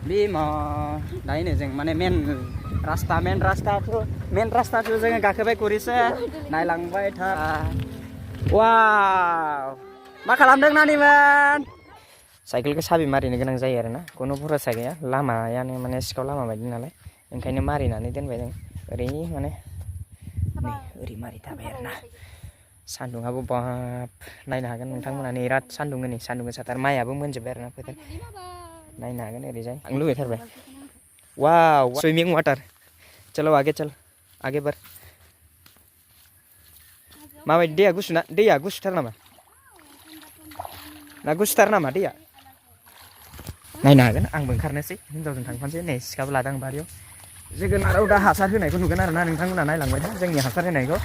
बे दायो जों माने मेन रास्ताथ' जोङो गाखोबाय गरिसे नायलांबाय था वाव मा खालामदों नानिमोन साइकेलखौ साबि मारिनो गोनां जायो आरोना खुनु भरोसा गैया लामायानो माने सिखाव लामा बायदि नालाय ओंखायनो मारिनानै दोनबाय जों ओरै माने नै ओरै मारि थाबाय आरोना सान्दुङाबो बाब नायनो हागोन नोंथांमोना नै बिराद सान्दुं नै सान्दुं गोसाथार माइयाबो मोनजोब्बाय आरोना फोथार नायनो हागोन ओरैजाय आं लुबैथारबाय वाव स्विमिं वाटार चलो आगे बार माबायदि दैया गुसुथार नामा ना गुसुथार नामा दैया नायनो हागोन आंबो ओंखारनोसै हिनजावजों थांफानोसै नै सिखाबो लादों बारियाव जोगोनाराव दा हासार होनायखौ नुगोन आरोना नोंथांमोना नायलांबाय था जोंनि हासार होनायखौ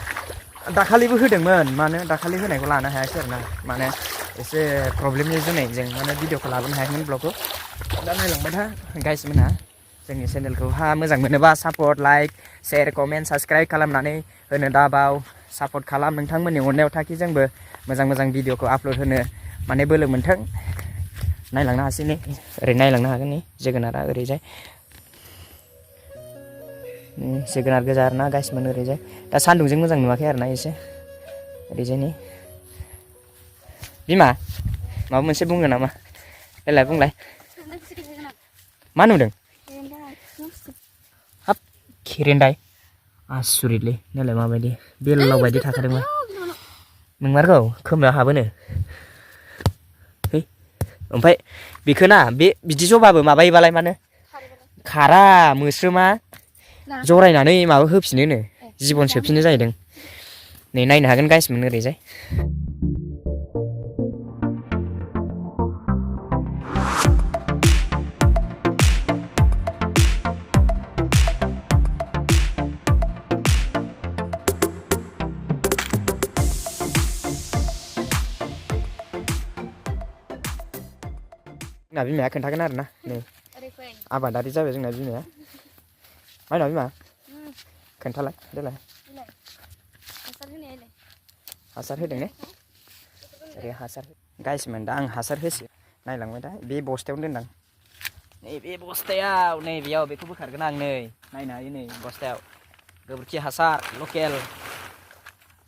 दाखालिबो होदोंमोन मानो दाखालि होनायखौ लानो हायासै आरोना माने एसे प्रब्लेमनि जुनै जों माने भिडिअखौ लाबोनो हायाखैमोन ब्लगखौ दा नायलांबाय था गाइस मोनहा जोंनि चेनेलखौ मोजां मोनोबा support like share comment subscribe खालामनानै होनो दाबाव सापर्ट खालाम नोंथांमोननि अननायाव थाखि जोंबो मोजां भिडिअखौ आपल'ड होनो माने बोलो मोन्थों नायलांनो हासै नै ओरै नायलांनो हागोन नै जोगोनारा ओरैजाय जोगोनार गोजा आरोना गाइसमोन ओरैजाय दा सान्दुंजों मोजां नुवाखै आरोना एसे ओरैजाय नै बिमा माबा मोनसे बुङो नामा देलाय बुंलाय मा नुदों हाब खेरेन्दाय आसुरितलै नायलाय माबायदि बेलाव बायदि थाखादोंमोन नोंमारगौ खोमायाव हाबोनो ओमफ्राय बेखौ ना बे बिदि जबाबो माबायोबालाय मानो खारा मोस्रोमा जरायनानै माबा होफिनोनो जिबन सोफिनो जाहैदों नै नायनो हागोन गाइसमोन ओरैजाय जोंना बिमाया खोन्थागोन आरोना नै आबादारि जाबाय जोंना बिमाया माइनाव बिमा खोन्थालाय देलाय हासार होदों ने ओरै हासार गाइसमोन दा आं हासार होसै नायलांबाय दा बे बस्थायावनो दोनदां नै बे बस्थायाव नै बेयाव बेखौ बोखारगोन आं नै नायनो हायो नै बस्थायाव गोबोरखि हासार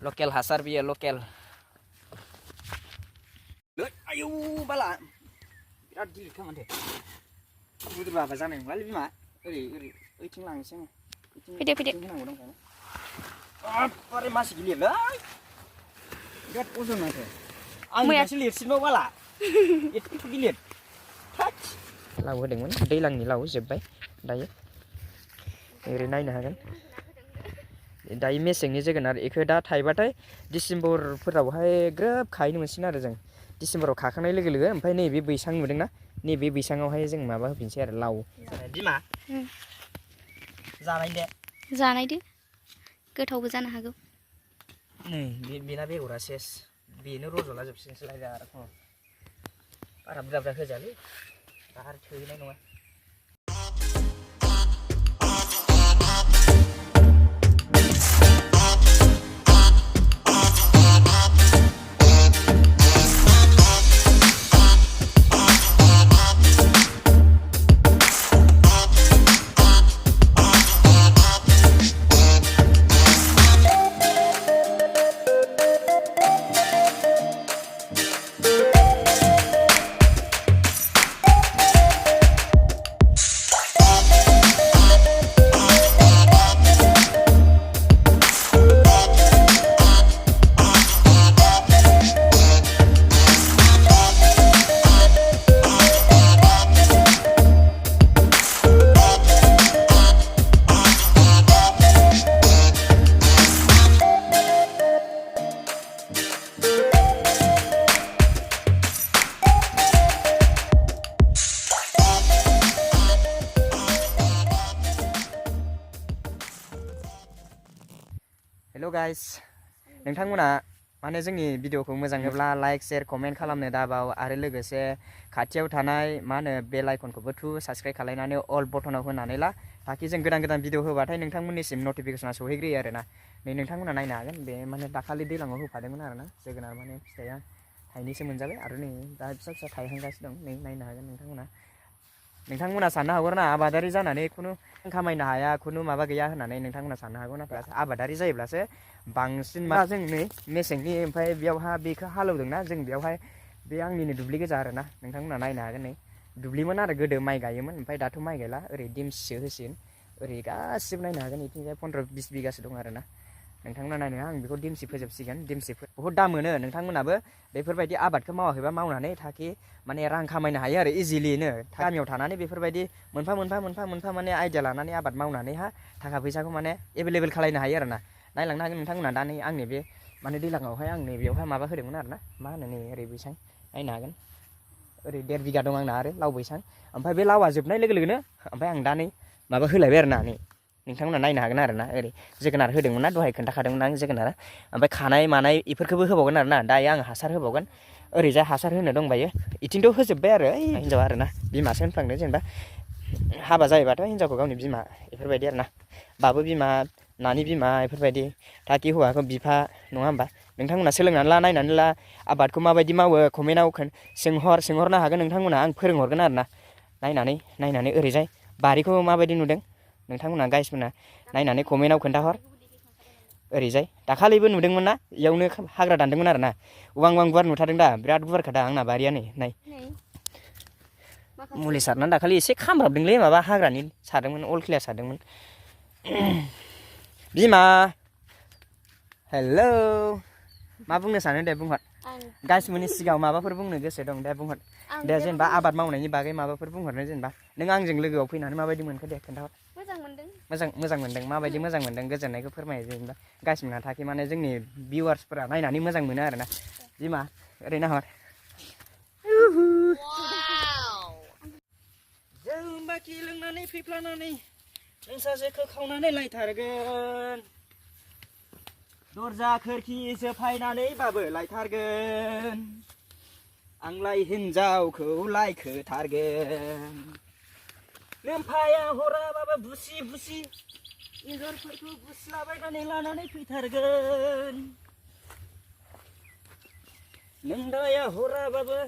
लकेल हासार बियो लकेल आयौ बाला बिराद गिलिरखा माथो बुद्रु बाबा जानाय नंलालै बिमा ओइथिं लांनोसै आं फैदो होनांगौ दंखायो बारे मासि गिलिरलै बिराद अजन माथो आंनिफ्रायसो लिरसिनबाव बाला एथ' गिलिर लाव होदोंमोन दैलांनि लाव जोब्बाय दायो ओरै नायनो हागोन दायो मेसेंनि जोगोनार बेखौ दा थाइबाथाय डिसेम्बरफोरावहाय ग्रोब खाहैनो मोनसिगोन आरो जों डिसेम्बराव खाखांनाय लोगो लोगो ओमफ्राय नैबे बैसां नुदोंना नैबे बैसाङावहाय जों माबा होफिनसै आरो लाव बिमा जानायदो गोथावबो जानो हागौ नै बेना बेगरा सेस बेनो रज'ला जोबसिगोनसोलाय आरो बारा बुरजा होजालै आरो थोहैनाय नङा हेल' गाइस नोंथांमोना माने जोंनि भिडिअखौ मोजां मोनोब्ला लाइक शेयार कमेन्ट खालामनो दाबाव आरो लोगोसे खाथियाव थानाय मा होनो बेल आइकनखौबो साबस्क्राइब खालामनानै अल बटनाव होनानै ला ताकि जों गोदान भिडिअ होबाथाय नोंथांमोननिसिम नटिफिकेसना सहैग्रोयो आरोना नै नोंथांमोना नायनो हागोन बे माने दाखालि दैलाङाव होफादोंमोन आरोना जोगोनार माने फिथाइया थाइनैसो मोनजाबाय आरो नै दा फिसा फिसा थाइहांगासिनो दं नै नायनो हागोन नोंथांमोना नोंथांमोना साननो हागौ ना आबादारि जानानै खुनु खामायनो हाया खुनु माबा गैया होननानै नोंथांमोना साननो हागौ नाथाय आबादारि जायोब्लासो बांसिन मा जों नै मेसेंनि ओमफ्राय बेयावहा बेखौ हालेवदोंना जों बेयावहाय बे आंनिनो दुब्लि गोजा आरोना नोंथांमोना नायनो हागोन नै दुब्लिमोन आरो गोदो माइ गायोमोन ओमफ्राय दाथ' माइ गायला ओरै देमसिसो होसिगोन ओरै गासिबो नायनो हागोन इथिंजाय 15-20 बिगासो दं आरोना नोंथांमोना नायनो आं बेखौ देमसि फोजोबसिगोन देमसि बहुद दाम मोनो नोंथांमोनाबो बेफोरबायदि आबादखौ मावाखैबा मावनानै थाखि माने रां खामायनो हायो आरो इजिलिनो गामियाव थानानै बेफोरबायदि मोनफा मोनफा माने आइडिया लानानै आबाद मावनानैहा थाखा फैसाखौ माने एभेलेबेल खालायनो हायो आरोना नायलांनो हागोन नोंथांमोना दा नै आंनि बे माने दैज्लाङावहाय आं नै बेयावहाय माबा होदोंमोन आरोना मा होनो नै ओरै बैसां नायनो हागोन ओरै 1.5 बिगा दं आंना आरो लाव बैसां ओमफ्राय बे लावा जोबनाय लोगो लोगोनो ओमफ्राय आं दा नै माबा होलायबाय आरोना नै नोंथांमोना नायनो हागोन आरोना ओरै जोगोनार होदोंमोन ना दहाय खोन्थाखादोंमोन आं जोगोनार ओमफ्राय खानाय मानाय बेफोरखौबो होबावगोन आरोना दायो आं हासार होबावगोन ओरैजाय हासार होनो दंबायो इथिंथ' होजोब्बाय आरो हिन्जावा आरोना बिमासो होनफ्लांदों जेनेबा हाबा जायोबाथ' हिन्जावखौ गावनि बिमा बेफोरबायदि आरोना बाबु बिमा नानि बिमा बेफोरबायदि थाखि हौवाखौ बिफा नङा होमबा नोंथांमोना सोलोंनानै ला नायनानै ला आबादखौ माबायदि मावो कमेन्टआव सोंहरनो हागोन नोंथांमोना आं फोरोंहरगोन आरोना नायनानै ओरैजाय बारिखौ माबायदि नुदों नोंथांमोना गाइसमोना नायनानै कमेन्टआव खोन्थाहर ओरैजाय दाखालिबो नुदोंमोन ना इयावनो हाग्रा दानदोंमोन आरोना वां गुवार नुथारदों दा बिराद गुवारखादा आंना बारिया नै नाय मुलि सारनानै दाखालि एसे खामब्राबदोंलै माबा हाग्रानि सारदोंमोन अल क्लियार सारदोंमोन बिमा हेलौ मा बुंनो सानो दे बुंहर गासिबोनि सिगाङाव माबाफोर बुंनो गोसो दं दे बुंहर दे जेनेबा आबाद मावनायनि बागै माबाफोर बुंहरनो जेनेबा नों आंजों लोगोआव फैनानै माबायदि मोनखो दे खोन्थाहर मोजां मोनदों माबायदि मोजां मोनदों गोजोननायखौ फोरमायो जेनेबा गासिबोना थाखि माने जोंनि भिउवार्सफोरा नायनानै मोजां मोनो आरोना बिमा ओरै नाहर जों बाखि लोंनानै फैफ्लानानै नों सासेखौ खावनानै लायथारगोन दरजा खोरखि जोफायनानैबाबो लायथारगोन आंलाय हिन्जावखौ लायखोथारगोन लोमफाया हराबाबो बुसि एन्जरफोरखौ बुस्लाबायनानै लानानै फैथारगोन नों दाया हराबाबो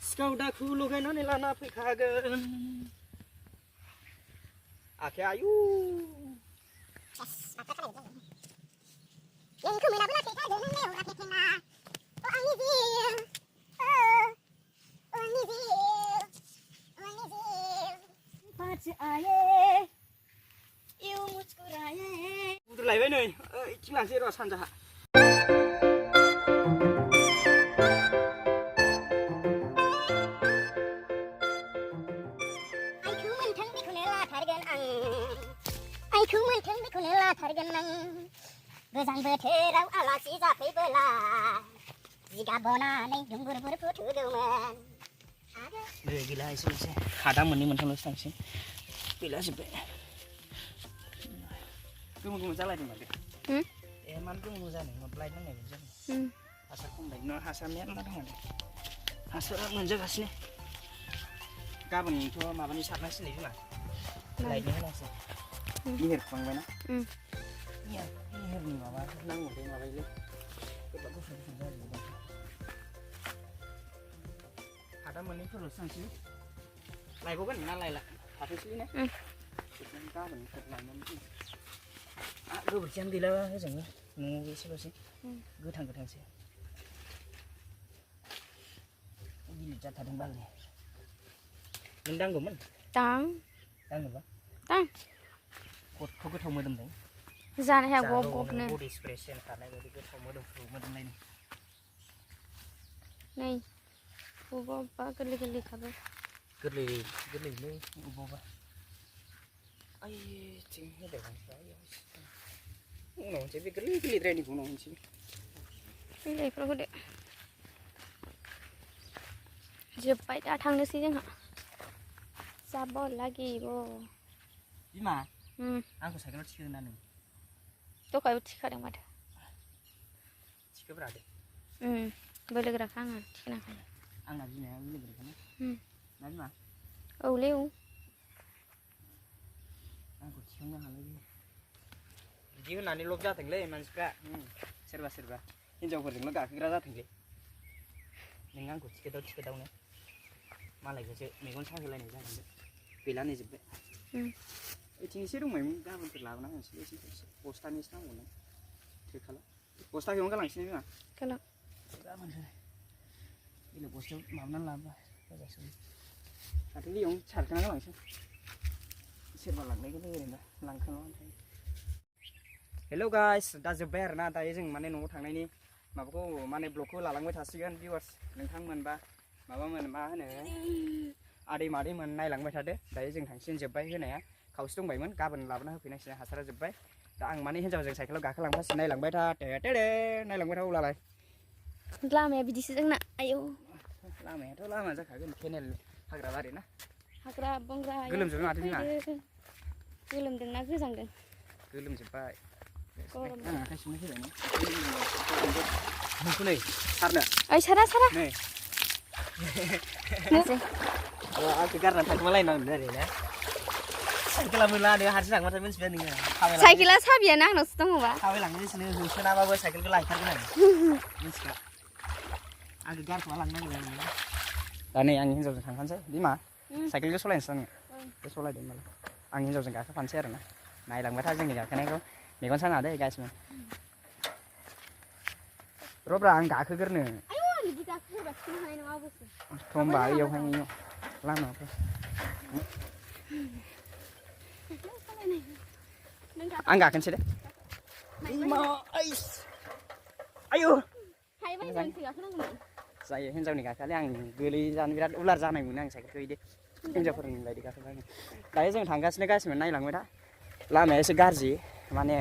सिखाव दाखु लगायनानै लाना फैखागोन आखाया आयु नोंखौ मोनाबोला फैखागोन नोंनियाव आखाइथिंना आंनि जिउ आंनि जिउ पाछ आए इउ मुस्कुराए उन्दुलायबाय नै इथिं लांसै र' सानजाहा आइखौ मोनथों बेखौनो लाथारगोन आं गोजां बोथोराव आलासि जाफैबोला जिगाब बनानै दुंबुर फुथुदोंमोन गैला एसे हादा मोननै मोनथामल'सो थांसै गैला जोब्बाय गोमो जालायदों माथो मानो गोमो जादों लाइट नांनाय बायदि जादों हासार खम लाइट हासार मेरला दं आरो हासारा मोनजागासिनो गाबोनथ' माबानि सारनांसिगोन बिमा लाइटनि होनांसिगोन निहिर खुखांबायना निहिरनि माबा नांगौलै माबायोलै गोबां गुफुर जाजोबबाय हादा मोननैफोरल'सो थांसै लायबावगोन ना लायला थाथोंसैलै ने गाबोन लायनानै गोबोरखियानो गैला होजोंनो न'आव एसेल'सै गोथांसो गिलिर जाथारदों बालनि नों दांगौमोन दांनोबा गथ' गोथाव मोदोमदों जानो हाया गबनो बडि स्प्रे सेन खारनाय बायदि गोथाव मोदोमलायनो नै बबेबा गोरलै खाबो गोरलैलै बबेबा आइथिं होदों उनाव होनसै बे गोरलैद्रायनिखौ उनाव होनसै बिलाइफ्राव होदो जोब्बाय दा थांनोसै जोंहा जाब লাগিব बिमा आंखौ साइकेलाव थिखोगोन ना नों दहायबो थिखादों माथो थिखोब्रा दे बोलोगोराखा आङो थिखोनो हाखायो आंना बिमाया बोलोगोराखाना ना बिमा औलै औ आंखौ थिखांनो हालाय बिदि होननानै लब जाथोंलै मानसिफ्रा सोरबा हिन्जावफोरजोंल' गाखोग्रा जाथोंलै नों आंखौ थिखोदावनो मालायखौसो मेगन साहोलायनाय जागोन गैला नै जोब्बाय ओइथिं एसे दंबायमोन गाबोनफोर लाबोना होनोसै एसे बस्थानैसो नांगौमोन थोखाला बस्थाखौनो गालांसै बिमा गालां गाबोन बेलेग बस्थायाव माबानानै लाबोबा जाजासिगोन दाथ' बेयावनो सारखाना गालांसै सोरबा लांनायखौनो ओरैनो लांखानानै हेल' गाइस दा जोब्बाय आरोना दायो जों माने न'आव थांनायनि माबाखौ माने ब्लगखौ लालांबाय थासिगोन भिउवार्स नोंथांमोनबा माबामोन मा होनो आदै मादैमोन नायलांबाय थादो दायो जों थांसिगोन जोब्बाय होनाया खावसे दंबायमोन गाबोन लाबोना होफैनांसिगोन हासारा जोब्बाय दा आं माने हिन्जावजों साइकेलाव गाखोलांफासिगोन नायलांबाय था नायलांबाय था अब्लालाय लामाया बिदिसो जोंना आयौ लामायाथ' लामा जाखागोन केनेल हाग्रा बारि ना हाग्रा बंग्रा गोलोमजोबबाय माथो बिमा गोलोमदोंना गोजांदों गोलोमजोब्बाय गरम आखाइ सिंनि फैबाय नोंखौ नै सारनो ओइ सारा नै आंखौ गारनानै थांखोमा लायनांगोन ओरैनो साइकेला मोनला नोङो हारसिं थांबाथाय मिन्थिबाय नोङो साइकेला साबियाना आंनावसो दङबा थाबायलांनोसो होसोनाबाबो साइकेलखौ लायथारगोन आं मिन्थिला आंखौ गारखोमा लांनो नागिरदों दा नै आंनि हिन्जावजों थांफानोसै बिमा साइकेलखौ सलायनोसै आङो बे सलायदो होनबालाय आं हिन्जावजों गाखोफानोसै आरोना नायलांबाय था जोंनि गाखोनायखौ मेगन साना दे गासिबो र'ब्रा आं गाखोगोरनो होमबा इयावहाय लामाफोर आं गाखोनोसै दे आयु जायो हिन्जावनि गाखोआलै आं गोलै जानो बिराद उलार जानाय मोनो आं साइकेलखौ बिदि हिन्जावफोरनि बायदि गाखोबा दायो जों थांगासिनो गासिबो नायलांबाय था लामाया एसे गाज्रि माने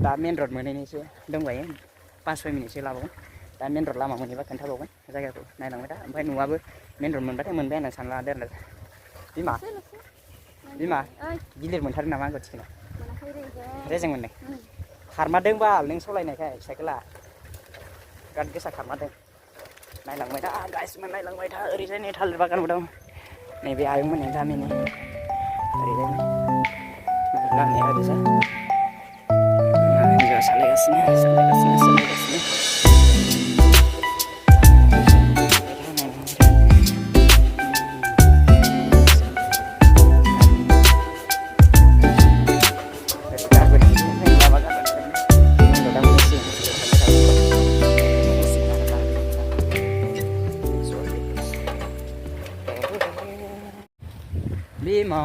दा मेन रड मोनहैनोसो दंबायो 5-6 मिनिटसो लाबावगोन दा मेन रड लामा मोनहैबा खोन्थाबावगोन जायगाखौ नायलांबाय था ओमफ्राय न'आबो मेन रड मोनबाथाय मोनबाय होनना सानला आरो बिमा गिलिर मोनथारो नामा आंखौ थिखोनो रेजें मोननाय खारमारदों बाल नों सलायनायखाय साइकेला बिराद गोसा खारमारदों नायलांबाय था गासिबो नायलांबाय था ओरैजाय नै थालिर बागानबो दं नैबे आयंमोननि गामिनि ओरैजाय लामाया ओरैजाय हिन्जावा सालायगासिनो बिमा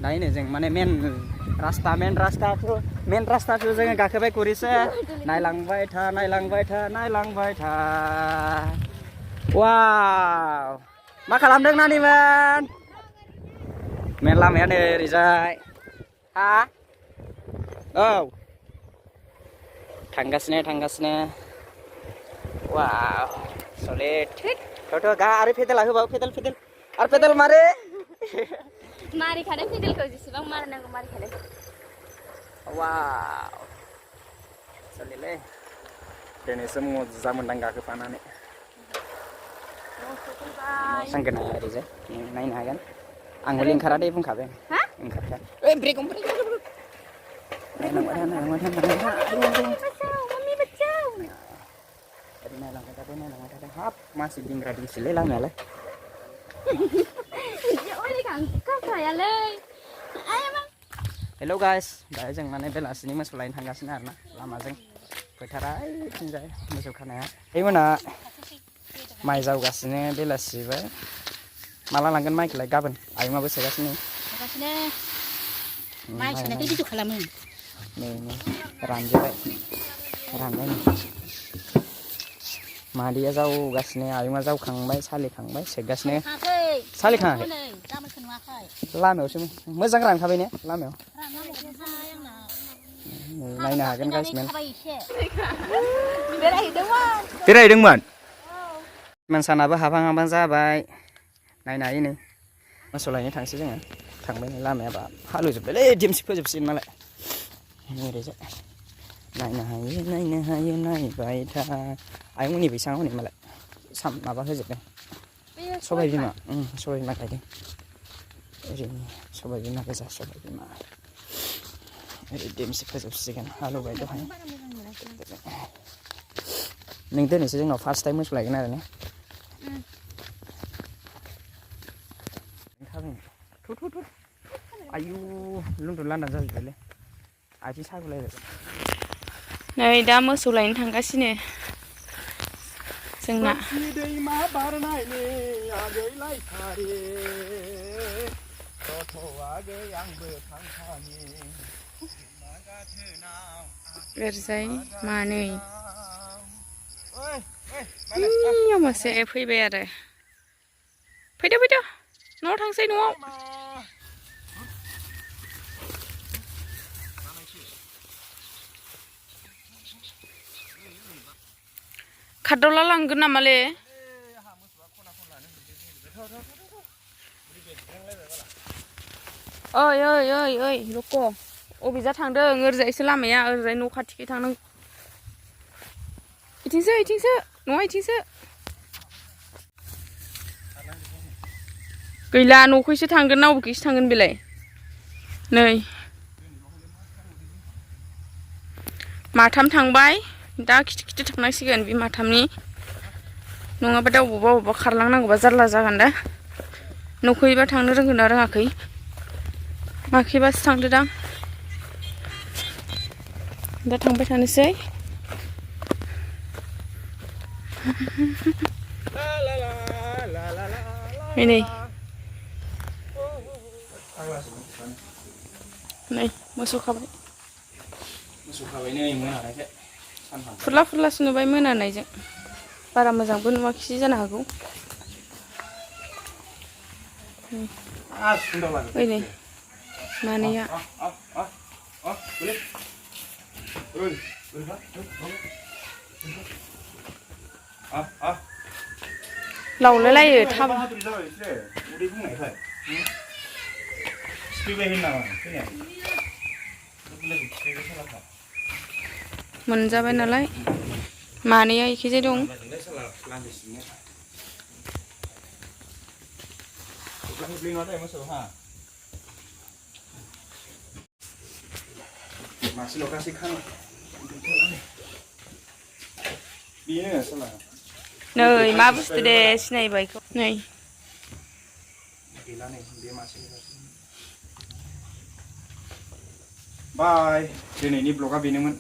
दायो नै जों माने मेन रास्ताखौ जोङो गाखोबाय गरिसे नायलांबाय था वाव मा खालामदों नानिमोन मेन लामाया नै ओरैजाय हा औ थांगासिनो वाव सलिड थ' गा आरो पेडेला होबाव पेडेल आरो पेडेल मारे मारिखादों पेडेलखौ जेसेबां मारिनांगौ मारिखादों वाव सलिलै दिनैसो मजा मोनदां गाखोफानानै सांगोन ओरैजाय नायनो हागोन आं हले ओंखारा दे बुंखाबाय ओंखारखाया ओइ ब्रेक नायलांबाय था हाब मासि दिंग्रा दिंसिलै लामायालाय हेल' गाइस दायो जों माने बेलासिनि मोसौ लायनो थांगासिनो आरोना लामाजों फोथारा ओइथिंजाय मोसौ खानाया ओइमोना माइ जावगासिनो बेलासिबाय माला लांगोन माइखौलाय गाबोन आयंआबो सोगासिनो माइ सोनायखौ भिडिअ खालामो नै रानजोब्बाय रानबाय मादैया जावगासिनो आयंआ जावखांबाय सालिखांबाय सेगासिनो सालिखाङाखै लामायावसो मोजां रानखाबाय ने लामायाव नायनो हागोन गासिबो बेरायहैदोंमोन मानसानाबो हाबहां जाबाय नायनो हायो नै मोसौ लायनो थांसै जोङो थांबाय नै लामायाबा हालौजोब्बायलै दिमसि फोजोबसिगोन मालाय ओरैजाय नायनो हायो नायबाय था आयंमोननि बैसाङाव हनै मालाय माबा होजोबदों सबाय बिमा गायदों ओरैनो सबाय बिमा गोजा सबाय बिमा ओरै दिमसि फोजोबसिगोन हालौबाय दहाय नों दिनैसो जोंनाव फार्स्ट टाइम मोसौ लायगोन आरो ने थु आयु लुंदुन लान्दां जाजोब्बायलै आथिं सागुलायबाय नै दा मोसौ लायनो थांगासिनो जोंना दैमा बारनायनि आगैलाय सारि गथ'आगै आंबो थांफानि ओरैजाय मानै मासे फैबाय आरो फैदो न'आव थांसै न'आव खारदावला लांगोन नामालै ओइ रक' अबेजा थांदों ओरैजायसो लामाया ओरैजाय न' खाथिखै थांनांगौ इथिंसो न'आ इथिंसो गैला न'खैसो थांगोन ना अबेखैसो थांगोन बेलाय नै माथाम थांबाय दा खिथु थांनांसिगोन बे माथामनि नङाबा दा अबावबा खारलांनांगौबा जारला जागोन दा न'खैबा थांनो रोंगोन ना रोङाखै माखैबासो थांदोदां दा थांबाय थानोसै नै मोसौ खाबाय नै मोनानायखाय फुरलासो नुबाय मोनानायजों बारा मोजांबो नुवाखिसै जानो हागौ ओइ नै मानैया लावलायलायो थाब मोनजाबाय नालाय मानैया इखैजाय दं नै मा बुस्थु दे सिनायबाय बेखौ नै बाय दिनैनि ब्लगा बेनोमोन